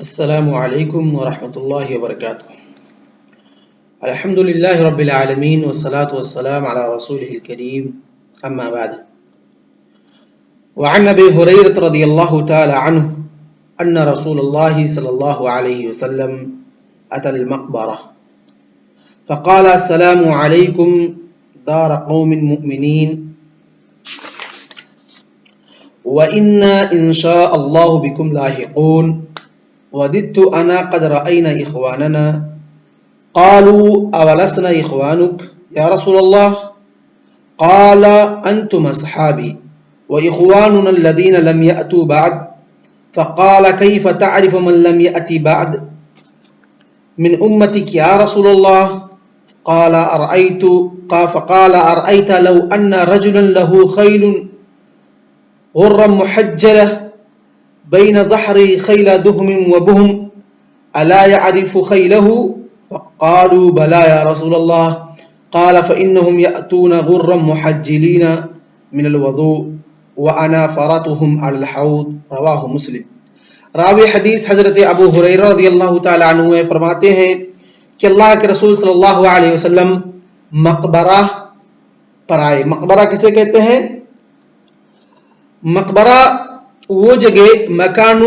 السلام علیکم ورحمۃ اللہ وبرکاتہ۔ الحمد للہ رب العالمین والصلاة والسلام علی رسولہ الکریم، اما بعد۔ وعن ابی ہریرۃ رضی اللہ تعالی عنہ ان رسول اللہ صلی اللہ علیہ وسلم اتى المقبرہ فقال السلام علیکم دار قوم مؤمنین وإنا إن شاء الله بكم لاحقون وددت أنا قد رأينا إخواننا قالوا أولسنا إخوانك يا رسول الله قال أنتم أصحابي وإخواننا الذين لم يأتوا بعد فقال كيف تعرف من لم يأتي بعد من أمتك يا رسول الله فقال أرأيت لو أن رجلا له خيل غرا محجلة بين ظهر خيل دهم وبهم ألا يعرف خيله فقالوا بلى يا رسول الله قال فإنهم يأتون غرا محجلين من الوضوء وأنا فرطهم على الحوض رواہ مسلم۔ راوی حدیث حضرت ابو ہریرہ رضی اللہ تعالی عنہ فرماتے ہیں کہ اللہ کے رسول صلی اللہ علیہ وسلم مقبرہ پر آئے۔ مقبرہ کسے کہتے ہیں؟ مقبرہ وہ جگہ مکان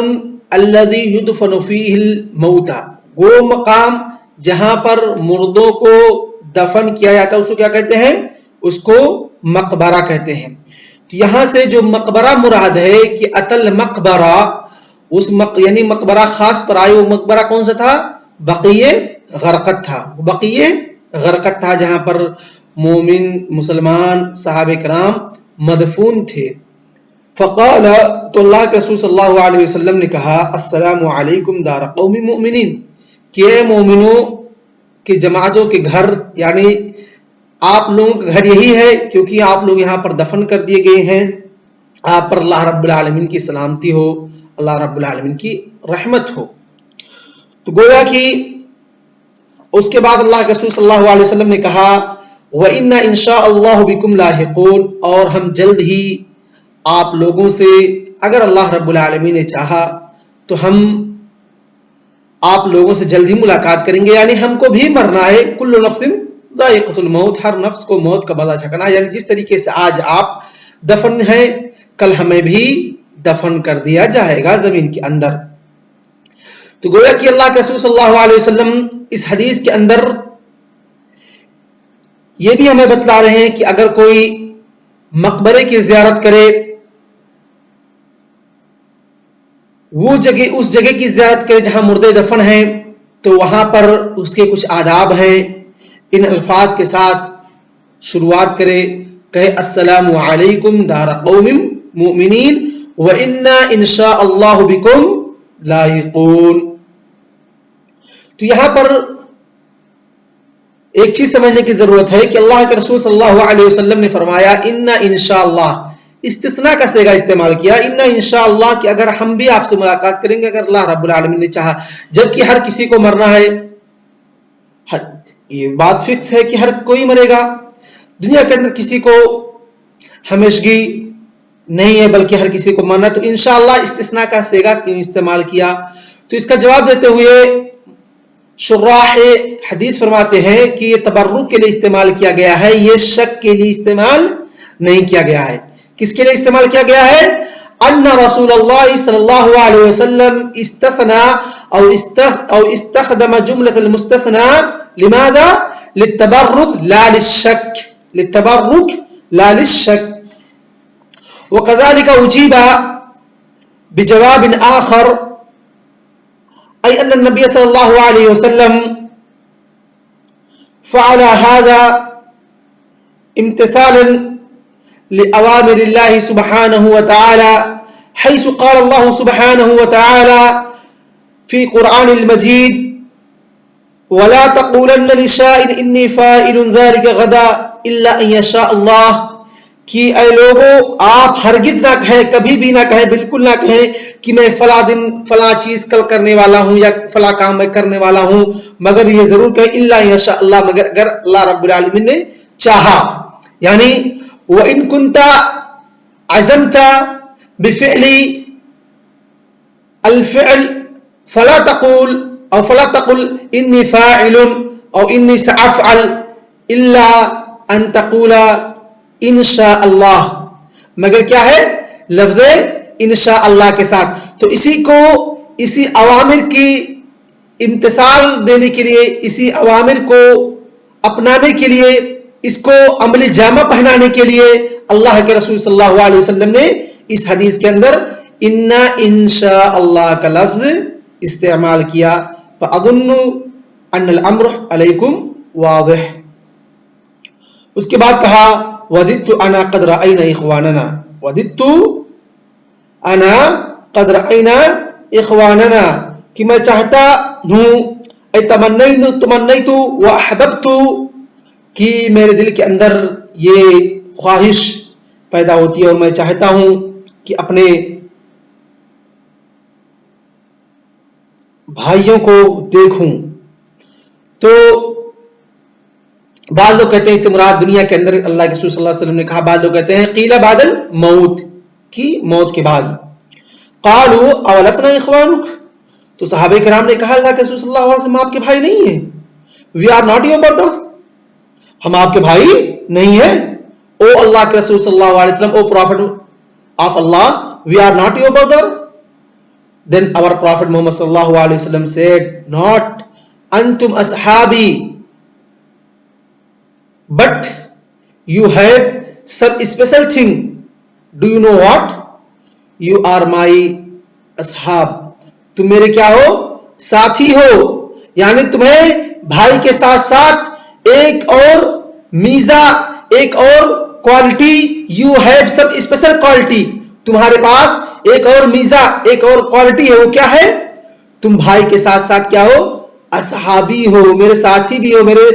الذی یدفن فیہ الموتى، وہ مقام جہاں پر مردوں کو دفن کیا جاتا ہے، اس کو کیا کہتے ہیں؟ اس کو مقبرہ کہتے ہیں۔ تو یہاں سے جو مقبرہ مراد ہے کہ اتل مقبرہ، یعنی مقبرہ خاص پر آئے۔ وہ مقبرہ کون سا تھا؟ بقیع غرقد تھا۔ بقیع غرقد تھا جہاں پر مومن مسلمان صحابہ کرام مدفون تھے۔ فقال، تو اللہ کے رسول صلی اللہ علیہ وسلم نے کہا، السلام علیکم دار قوم مؤمنین، کہ اے مومنوں کے جماعتوں کے گھر، یعنی آپ لوگوں کا گھر یہی ہے کیونکہ آپ لوگ یہاں پر دفن کر دیے گئے ہیں۔ آپ پر اللہ رب العالمین کی سلامتی ہو، اللہ رب العالمین کی رحمت ہو۔ تو گویا کہ اس کے بعد اللہ کے رسول صلی اللہ علیہ وسلم نے کہا، وَإِنَّا إِن شَاءَ اللَّهُ بِكُمْ لَاحِقُونَ، اور ہم جلد ہی آپ لوگوں سے، اگر اللہ رب العالمین نے چاہا تو ہم آپ لوگوں سے جلد ہی ملاقات کریں گے، یعنی ہم کو بھی مرنا ہے۔ کل نفس ذائقۃ الموت، ہر نفس کو موت کا مزہ چکھنا، یعنی جس طریقے سے آج آپ دفن ہیں کل ہمیں بھی دفن کر دیا جائے گا زمین کے اندر۔ تو گویا کہ اللہ کے رسول صلی اللہ علیہ وسلم اس حدیث کے اندر یہ بھی ہمیں بتلا رہے ہیں کہ اگر کوئی مقبرے کی زیارت کرے، وہ جگہ، اس جگہ کی زیارت کرے جہاں مردے دفن ہیں، تو وہاں پر اس کے کچھ آداب ہیں۔ ان الفاظ کے ساتھ شروعات کرے، کہے السلام علیکم دار قوم مؤمنین وَإِنَّا إِن شَاءَ اللَّهُ بِكُمْ لَاحِقُونَ۔ تو یہاں پر ایک چیز سمجھنے کی ضرورت ہے کہ اللہ کے رسول صلی اللہ علیہ وسلم نے فرمایا اِنَّا انشاءاللہ، استثناء کا صیغہ استعمال کیا، اِنَّا انشاءاللہ، کہ اگر ہم بھی آپ سے ملاقات کریں گے اگر اللہ رب العالمین نے چاہا، جبکہ ہر کسی کو مرنا ہے۔ یہ بات فکس ہے کہ ہر کوئی مرے گا، دنیا کے اندر کسی کو ہمیشگی نہیں ہے بلکہ ہر کسی کو مرنا۔ تو انشاءاللہ استثناء کا صیغہ کیوں استعمال کیا؟ تو اس کا جواب دیتے ہوئے شراح حدیث فرماتے ہیں کہ یہ تبرک کے لیے استعمال کیا گیا ہے، یہ شک کے لیے استعمال نہیں کیا گیا ہے۔ کس کے لیے استعمال کیا گیا ہے؟ ان رسول اللہ صلی اللہ علیہ وسلم استثنى او استخدم جملة المستثنى لماذا؟ للتبرك لا للشك، للتبرك لا للشك۔ وكذلك أجيب بجواب آخر، أي أن النبي صلى الله عليه وسلم فعل هذا امتثالا لأوامر الله سبحانه وتعالى، حيث قال الله سبحانه وتعالى في قرآن المجيد ولا تقولن لشيء إني فاعل ذلك غدا إلا أن يشاء الله، کہ اے لوگو آپ ہرگز نہ کہیں، کبھی بھی نہ کہیں، بالکل نہ کہیں کہ میں فلاں دن فلاں چیز کل کرنے والا ہوں یا فلاں کام میں کرنے والا ہوں، مگر یہ ضرور کہیں الا ان شاء اللہ، مگر اگر اللہ رب العالمین نے چاہا۔ یعنی وَإِن كُنْتَ عَزَمْتَ بِفِعْلِ الفعل فلا تقل انی فاعل او انی سافعل الا ان تقول انشاء اللہ، مگر کیا ہے لفظ انشاء اللہ کے ساتھ. تو اسی اوامر کی امتثال دینے کے لیے، اسی اوامر کو اپنانے کے لیے، اس کو عملی جامہ پہنانے کے لیے اللہ کے رسول صلی اللہ علیہ وسلم نے اس حدیث کے اندر انا انشاء اللہ کا لفظ استعمال کیا. فاظن ان الامر علیکم واضح. اس کے بعد کہا وددت انا قد رأینا اخواننا، وددت انا قد رأینا اخواننا، کہ میں چاہتا ہوں، تمنیت واحببت، کہ میرے دل کے اندر یہ خواہش پیدا ہوتی ہے اور میں چاہتا ہوں کہ اپنے بھائیوں کو دیکھوں. تو بعض لوگ کہتے ہیں اس سے مراد دنیا کے اندر اللہ کے رسول صلی اللہ علیہ وسلم نے کہا، بعض لوگ کہتے ہیں قیل بعد الموت، کی موت کے بعد. قالوا اولسنا اخوانک، تو صحابہ کرام نے کہا اللہ کے رسول صلی اللہ علیہ وسلم آپ کے بھائی نہیں ہیں. We are not your brothers, ہم آپ کے بھائی نہیں ہیں. او اللہ کے رسول صلی اللہ علیہ وسلم، او prophet of Allah, we are not your Brother. Then our Prophet Muhammad sallallahu alaihi wasallam said, not antum ashabi, but you have some special thing. Do you know what? You are my ashab. تم میرے کیا ہو؟ ساتھی ہو. یعنی تمہیں بھائی کے ساتھ ساتھ ایک اور میزہ، ایک اور quality, you have some special quality. تمہارے پاس ایک اور میزہ، ایک اور کوالٹی ہے. وہ کیا ہے؟ تم بھائی کے ساتھ ساتھ کیا ہو؟ اصحابی ہو، میرے ساتھی بھی ہو، میرے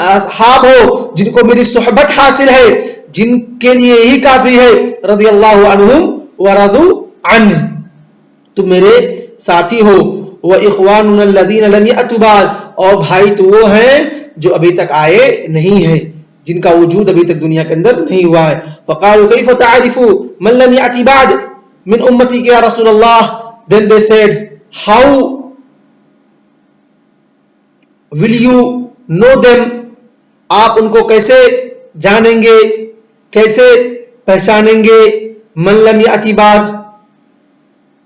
اصحاب ہو، جن کو میری صحبت حاصل ہے، جن کے لیے یہی کافی ہے. رضی اللہ عنہم ورضوا عنہ، تم میرے ساتھی ہو. واخواننا الذین لم یأتوا بعد، اور بھائی تو وہ ہیں جو ابھی تک آئے نہیں ہیں، جن کا وجود ابھی تک دنیا کے اندر نہیں ہوا ہے. فقالوا کیف تعرف من لم یأتی بعد من امتی یا رسول اللہ. Then they said, how will you know them? آپ ان کو کیسے جانیں گے، کیسے پہچانیں گے؟ من لم یأتی بعد،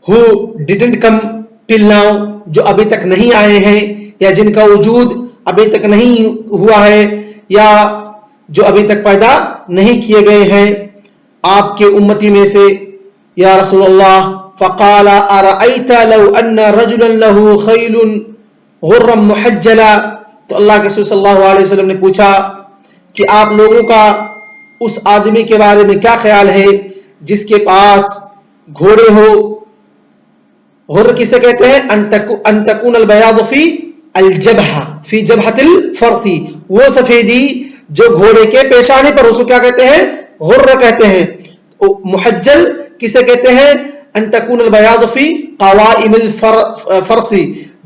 who didn't come till now، جو ابھی تک نہیں آئے ہیں، یا جن کا وجود ابھی تک نہیں ہوا ہے، یا جو ابھی تک پیدا نہیں کیے گئے ہیں آپ کے امتی میں سے. یا رسول اللہ، فقال ارأیت لو ان رجلا له خیل غرا محجلا، تو اللہ کے رسول صلی اللہ علیہ وسلم نے پوچھا کہ آپ لوگوں کا اس آدمی کے بارے میں کیا خیال ہے جس کے پاس گھوڑے ہو. غر کسے کہتے ہیں؟ ان تکون البیاض فی الجبہہ، فی جبہۃ الفرس، وہ سفیدی جو گھوڑے کے پیشانے پر، اس کو کیا کہتے ہیں؟ غر کہتے ہیں. محجل کسے کہتے ہیں؟ ان تکون البیاض فی قوائم الفرس،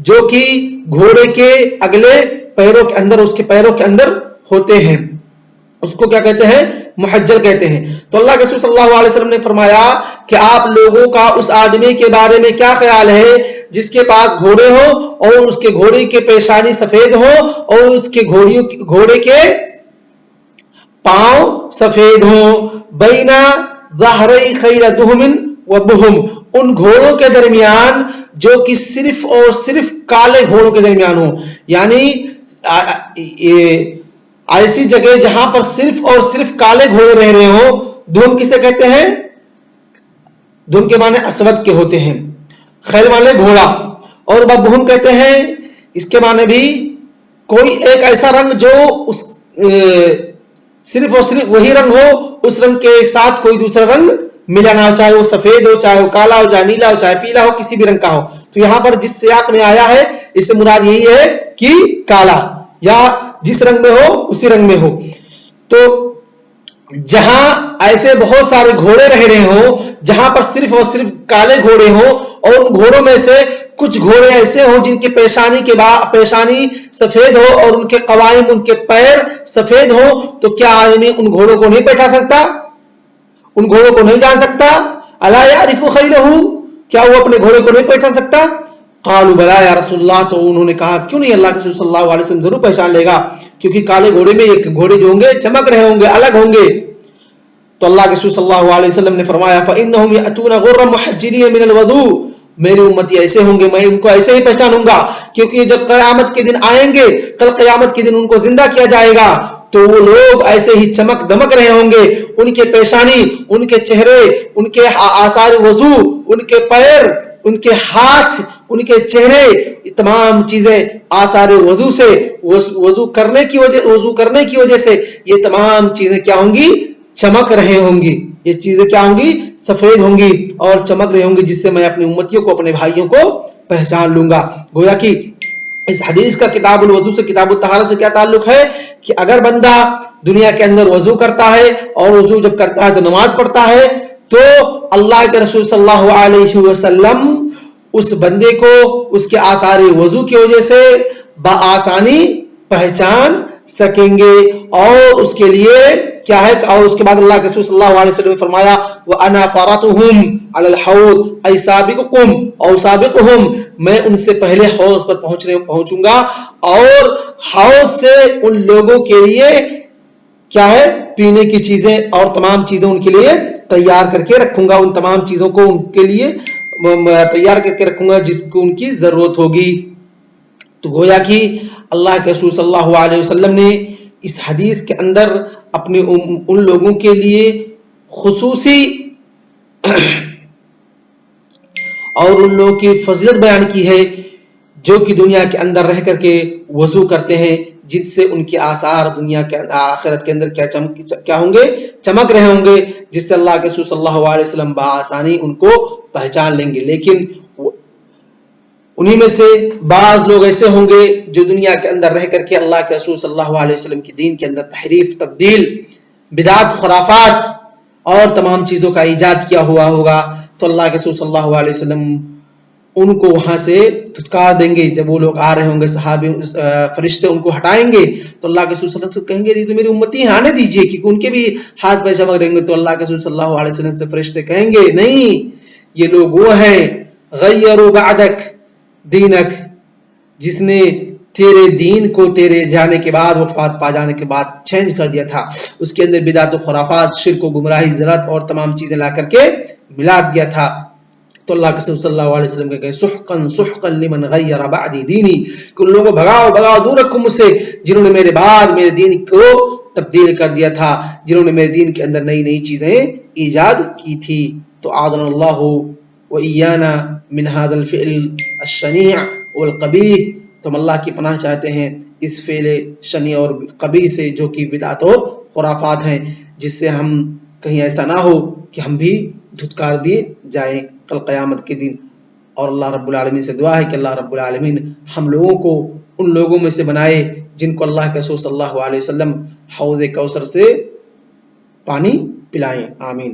جو کہ گھوڑے کے اگلے پیروں کے اندر، اس کے پیروں کے اندر ہوتے ہیں، اس کو کیا کہتے ہیں؟ محجل کہتے ہیں. تو اللہ کے رسول صلی اللہ علیہ وسلم نے فرمایا کہ آپ لوگوں کا اس آدمی کے بارے میں کیا خیال ہے جس کے پاس گھوڑے ہو اور اس کے گھوڑے کے پیشانی سفید ہو اور اس کے گھوڑے کے پاؤں سفید ہوں. بینا ظہری خیل دہم و بہم، ان گھوڑوں کے درمیان جو کہ صرف اور صرف کالے گھوڑوں کے درمیان ہوں. یعنی ایسی جگہ جہاں پر صرف اور صرف کالے گھوڑے رہ رہے ہوں. دہم کسے کہتے ہیں؟ دہم کے معنی اسود کے ہوتے ہیں، خیل معنی گھوڑا، اور بہم کہتے ہیں اس کے معنی بھی کوئی ایک ایسا رنگ جو اس صرف اور صرف وہی رنگ ہو، اس رنگ کے ساتھ کوئی دوسرا رنگ ملا نہ ہو، چاہے وہ سفید ہو، چاہے وہ کالا ہو، چاہے نیلا ہو، چاہے پیلا ہو، کسی بھی رنگ کا ہو. تو یہاں پر جس سیاق میں آیا ہے اس سے مراد یہی ہے کہ کالا، یا جس رنگ میں ہو اسی رنگ میں ہو. تو جہاں ایسے بہت سارے گھوڑے رہ رہے ہوں، جہاں پر صرف اور صرف کالے گھوڑے ہوں، اور ان گھوڑوں میں سے کچھ گھوڑے ایسے ہوں جن کے پیشانی سفید ہو اور ان کے قوائم، ان کے پیر سفید ہوں، تو کیا آدمی ان گھوڑوں کو نہیں پہچان سکتا؟ ان گھوڑوں کو نہیں جان سکتا؟ الا یعرف خیلہ، کیا وہ اپنے گھوڑے کو نہیں پہچان سکتا؟ قالوا بلا یا رسول اللہ، تو انہوں نے کہا کیوں نہیں، اللہ کے رسول صلی اللہ علیہ وسلم ضرور پہچان لے گا، کیونکہ کالے گھوڑے میں ایک گھوڑے جو ہوں گے چمک رہے ہوں گے، الگ ہوں گے۔ تو اللہ کے رسول صلی اللہ علیہ وسلم نے فرمایا فإنهم يأتون غرا محجلين من الوضوء، میرے امتی ایسے ہوں گے، میں ان کو ایسے ہی پہچانوں گا، کیونکہ جب قیامت کے دن آئیں گے، کل قیامت کے دن ان کو زندہ کیا جائے گا، تو وہ لوگ ایسے ہی چمک دمک رہے ہوں گے، ان کے پیشانی، ان کے چہرے، ان کے آثار وضو، ان کے پیر، ان کے ہاتھ، ان کے چہرے، تمام چیزیں آثار وضو سے، وضو کرنے کی وجہ سے یہ تمام چیزیں کیا ہوں گی، چمک رہے ہوں گی، یہ چیزیں کیا ہوں گی، سفید ہوں گی اور چمک رہے ہوں گی، جس سے میں اپنی امتیوں کو، اپنے بھائیوں کو پہچان لوں گا۔ گویا کہ اس حدیث کا کتاب الوضو سے، کتاب الطہارت سے کیا تعلق ہے کہ اگر بندہ دنیا کے اندر وضو کرتا ہے اور وضو جب کرتا ہے تو نماز پڑھتا ہے، تو اللہ کے رسول صلی اللہ علیہ وسلم اس بندے کو اس کے آثار وضو کی وجہ سے بآسانی پہچان سکیں گے، اور اس کے لیے کیا ہے، اور اس کے بعد اللہ کے رسول صلی اللہ علیہ وسلم نے فرمایا وَأَنَا فَرَطُهُمْ عَلَى الْحَوْضِ أَيْ سَابِقُكُمْ أَوْ سَابِقُهُمْ، میں ان سے پہلے حوض پر پہنچوں گا، اور حوض سے ان لوگوں کے لیے کیا ہے، پینے کی چیزیں اور تمام چیزیں ان کے لیے تیار کر کے رکھوں گا، ان تمام چیزوں کو ان کے لیے تیار کر کے رکھوں گا جس کو ان کی ضرورت ہوگی۔ تو گویا کہ اللہ کے رسول صلی اللہ علیہ وسلم نے اس حدیث کے اندر اپنے ان لوگوں کے لیے خصوصی اور ان لوگوں کی فضیلت بیان کی ہے جو کہ دنیا کے اندر رہ کر کے وضو کرتے ہیں، جس سے ان کے آثار دنیا کے آخرت کے اندر کیا ہوں گے، چمک رہے ہوں گے، جس سے اللہ کے رسول صلی اللہ علیہ وسلم بآسانی ان کو پہچان لیں گے۔ لیکن انہی میں سے بعض لوگ ایسے ہوں گے جو دنیا کے اندر رہ کر کے اللہ کے رسول صلی اللہ علیہ وسلم کی دین کے اندر تحریف، تبدیل، بدعت، خرافات اور تمام چیزوں کا ایجاد کیا ہوا ہوگا، تو اللہ کے رسول صلی اللہ علیہ وسلم ان کو وہاں سے دھتکار دیں گے۔ جب وہ لوگ آ رہے ہوں گے، صحابی فرشتے ان کو ہٹائیں گے، تو اللہ کے رسول صلی اللہ علیہ وسلم کہیں گے تو میری امتی ہیں آنے دیجیے، کیونکہ ان کے بھی ہاتھ پیر چمک رہیں گے۔ تو اللہ کے رسول صلی اللہ علیہ وسلم سے فرشتے کہیں گے نہیں، یہ لوگ وہ ہیں غیروا بعدک دینک، جس نے تیرے دین کو تیرے جانے کے بعد، وفات پا جانے کے بعد چینج کر دیا تھا، اس کے اندر بدعت و خرافات، شرک و گمراہی، ذلت اور تمام چیزیں لا کر کے ملا دیا تھا۔ تو اللہ کے رسول صلی اللہ علیہ وسلم کہے سحقا سحقا لمن غیر بعدی دینی، کہ ان لوگوں کو بھگاؤ بھگاؤ، دور رکھو مجھ سے جنہوں نے میرے بعد میرے دین کو تبدیل کر دیا تھا، جنہوں نے میرے دین کے اندر نئی نئی چیزیں ایجاد کی تھی۔ تو اعاذنا اللہ وإیانا من هذا الفعل الشنیع والقبیح، تو ہم اللہ کی پناہ چاہتے ہیں اس فعل شنیع اور قبیح سے جو کہ بدعت اور خرافات ہیں، جس سے ہم کہیں ایسا نہ ہو کہ ہم بھی دھتکار دیے جائیں کل قیامت کے دن۔ اور اللہ رب العالمین سے دعا ہے کہ اللہ رب العالمین ہم لوگوں کو ان لوگوں میں سے بنائے جن کو اللہ کے رسول صلی اللہ علیہ وسلم حوض کوثر سے پانی پلائیں، آمین۔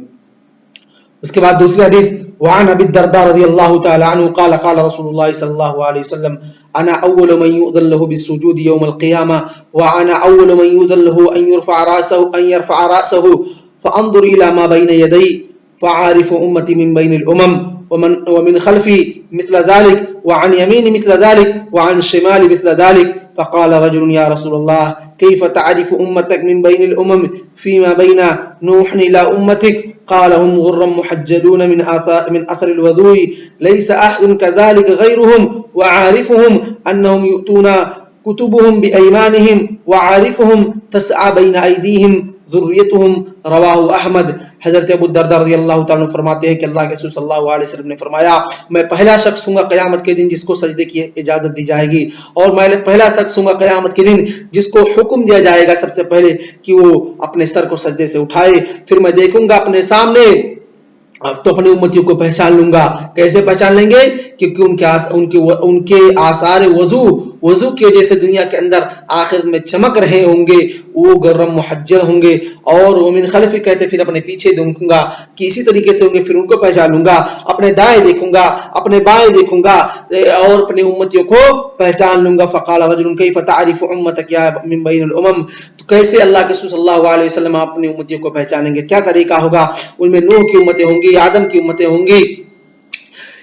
اس کے بعد دوسری حدیث وعن ابی الدرداء رضی اللہ تعالی عنہ قال قال رسول اللہ صلی اللہ علیہ وسلم انا اول من يؤذن له بالسجود يوم القيامه وانا اول من يؤذن له ان يرفع راسه فانظر الى ما بين يدي فعارف امتي من بين الامم ومن خلفي مثل ذلك وعن يميني مثل ذلك وعن شمالي مثل ذلك فقال رجل يا رسول الله كيف تعرف امتك من بين الامم فيما بين نوح الى امتك قال هم غر محجلون من اثر الوضوء ليس احد كذلك غيرهم وعارفهم انهم يؤتون كتبهم بايمانهم وعارفهم تسعى بين ايديهم ذریتهم رواہ احمد۔ حضرت ابو الدرداء رضی اللہ تعالیٰ عنہ فرماتے ہیں کہ اللہ کے رسول صلی اللہ علیہ وسلم نے فرمایا میں پہلا شخص ہوں گا قیامت کے دن جس کو سجدے کی اجازت دی جائے گی، اور میں پہلا شخص ہوں گا قیامت کے دن جس کو حکم دیا جائے گا سب سے پہلے کہ وہ اپنے سر کو سجدے سے اٹھائے۔ پھر میں دیکھوں گا اپنے سامنے تو اپنی امتیوں کو پہچان لوں گا۔ کیسے پہچان لیں گے؟ کیونکہ ان کے آثار وضو کی وجہ سے دنیا کے اندر آخرت میں چمک رہے ہوں گے، وہ گرم محجل ہوں گے، اور ومن خلفی کہتے پھر اپنے پیچھے دیکھوں گا کہ اسی طریقے سے ہوں گے، پھر ان کو پہچان لوں گا، اپنے دائیں دیکھوں گا، اپنے بائیں دیکھوں گا، اور اپنی امتیوں کو پہچان لوں گا۔ فقال رجل کیف تعرف امتک یا من بین الامم، تو کیسے اللہ کے رسول صلی اللہ علیہ وسلم اپنی امتیوں کو پہچانیں گے؟ کیا طریقہ ہوگا؟ ان میں نوح کی امتیں ہوں گی، آدم کی امتیں ہوں گی،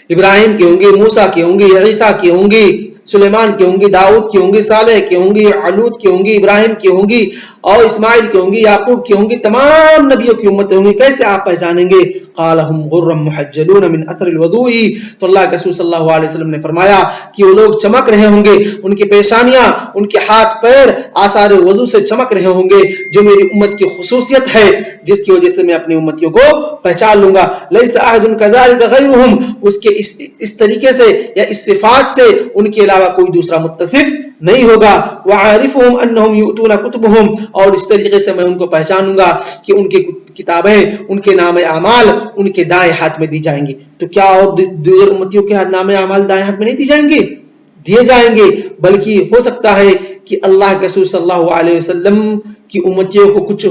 ابراہیم کے ہوں گے، موسیٰ کے ہوں گے، عیسیٰ کے ہوں گے، سلیمان کے ہوں گے، داؤد کے ہوں گے، صالح کے ہوں گے، علوت کے ہوں گے، ابراہیم کے ہوں گی، اور اسماعیل کے ہوں گے، یعقوب کے ہوں گے، تمام نبیوں کی امتیں ہوں گی، کیسے آپ پہچانیں گے؟ قال ہم غرم محجلون من اثر الوضوء، تو اللہ کے رسول صلی اللہ علیہ وسلم نے فرمایا کہ وہ لوگ چمک رہے ہوں گے، ان کی پیشانیاں، ان کے ہاتھ پیر آثار وضو سے چمک رہے ہوں گے، جو میری امت کی خصوصیت ہے، جس کی وجہ سے میں اپنی امتیوں کو پہچان لوں گا۔ لیس احد کذلک غیرہم، اس کے اس طریقے سے یا اس صفات سے ان کے علاوہ کوئی دوسرا متصف نہیں ہوگا۔ وعارفہم انہم یؤتون کتبہم، اور اس طریقے سے میں ان کو پہچانوں گا کہ ان کی کتابیں، ان کے نام اعمال ان کے دائیں ہاتھ میں دی جائیں گی۔ تو کیا اور دیگر امتیوں کے نام اعمال دائیں ہاتھ میں نہیں دی جائیں گے؟ دیے جائیں گے، بلکہ ہو سکتا ہے کہ اللہ کے رسول صلی اللہ علیہ وسلم کی امتیوں کو کچھ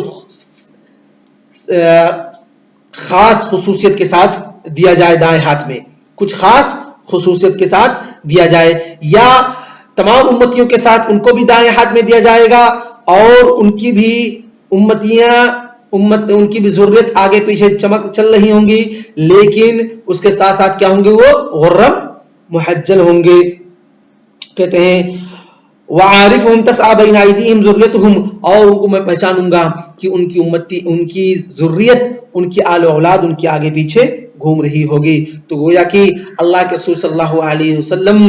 خاص خصوصیت کے ساتھ دیا جائے دائیں ہاتھ میں، کچھ خاص خصوصیت کے ساتھ دیا جائے، یا تمام امتیوں کے ساتھ ان کو بھی دائیں ہاتھ میں دیا جائے گا، اور ان کی بھی ان کی بھی ضرورت آگے پیچھے چل رہی ہوں گی، لیکن اس کے ساتھ ساتھ کیا ہوں گے؟ وہ غرم محجل ہوں گے۔ کہتے ہیں وعارفہم تسعی بین ایدیہم ذریتہم، اور ان کو میں پہچانوں گا کہ ان کی امتی، ان کی ذریت، ان کی آل و اولاد ان کے آگے پیچھے گھوم رہی ہوگی۔ تو گویا کہ اللہ کے رسول صلی اللہ علیہ وسلم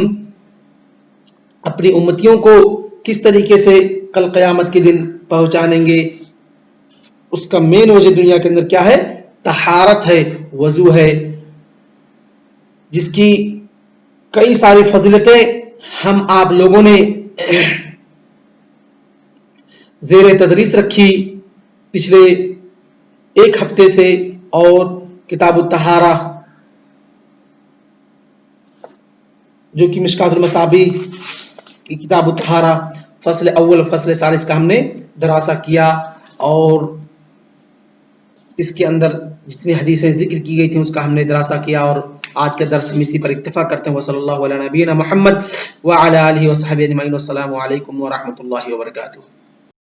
اپنی امتیوں کو کس طریقے سے کل قیامت کے دن پہنچانیں گے، اس کا مین وجہ دنیا کے اندر کیا ہے؟ طہارت ہے، وضو ہے، جس کی کئی ساری فضیلتیں ہم آپ لوگوں نے زیر تدریس رکھی پچھلے ایک ہفتے سے، اور کتاب الطہارہ جو کہ مشکات المصابیح کی کتاب الطہارہ فصل اول فصل ثالث کا ہم نے دراسہ کیا، اور اس کے اندر جتنی حدیثیں ذکر کی گئی تھیں اس کا ہم نے دراسہ کیا، اور آج کے درس ہم اسی پر اکتفا کرتے ہیں۔ وصلی اللہ علی نبینا محمد وعلی آلہ وصحبہ اجمعین، والسلام علیکم ورحمۃ اللہ وبرکاتہ۔